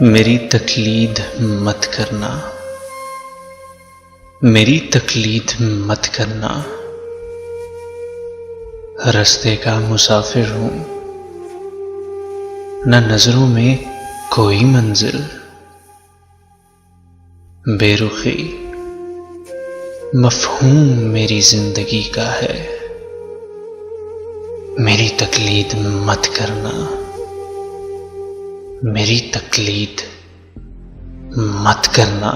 मेरी तकलीद मत करना, मेरी तकलीद मत करना। रास्ते का मुसाफिर हूं, न नजरों में कोई मंजिल। बेरुखी मफहूम मेरी जिंदगी का है। मेरी तकलीद मत करना, मेरी तकलीद मत करना।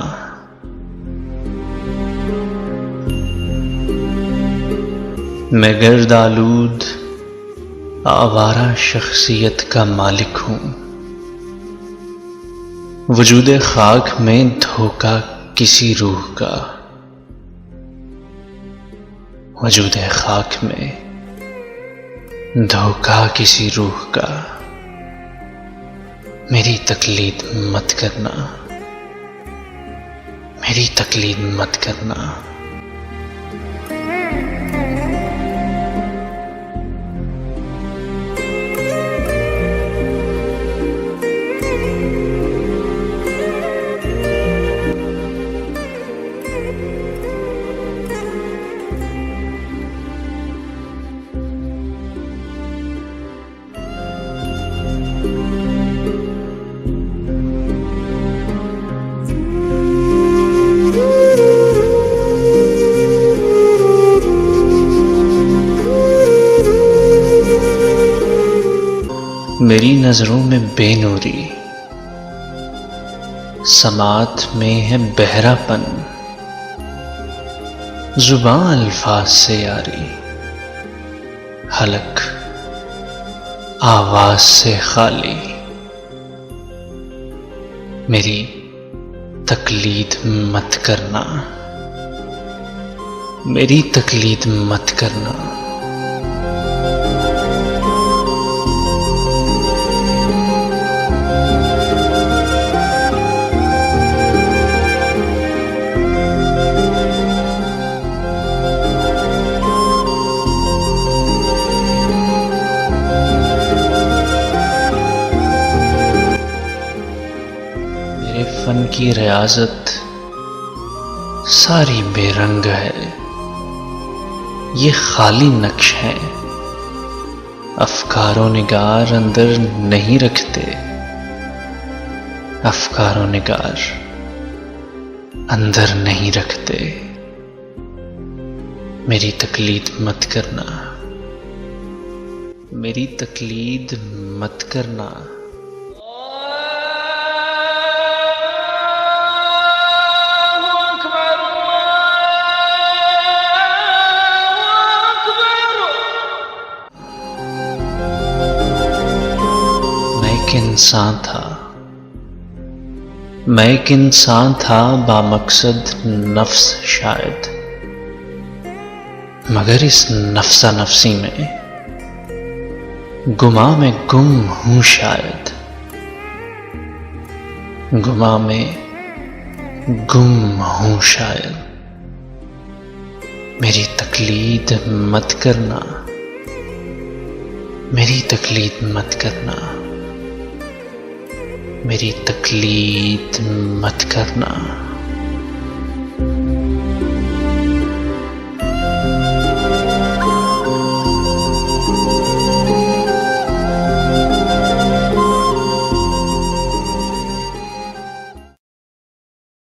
मैं गर्द आलूद आवारा शख्सियत का मालिक हूं। वजूद खाक में धोखा किसी रूह का। वजूद खाक में धोखा किसी रूह का। मेरी तकलीद मत करना, मेरी तकलीद मत करना। मेरी नजरों में बेनूरी, समात में है बहरापन। जुबान अल्फाज से यारी, हलक आवाज से खाली। मेरी तकलीद मत करना, मेरी तकलीद मत करना। फन की रियाजत सारी बेरंग है। ये खाली नक्श है, अफकारों निगार अंदर नहीं रखते। अफकारों निगार अंदर नहीं रखते। मेरी तकलीद मत करना, मेरी तकलीद मत करना। इंसान था, मैं एक इंसान था बामकसद नफ्स शायद। मगर इस नफ्सा नफ्सी में गुमा में गुम हूं शायद। गुमा में गुम हूं शायद। मेरी तकलीद मत करना, मेरी तकलीद मत करना। मेरी तकलीद मत करना।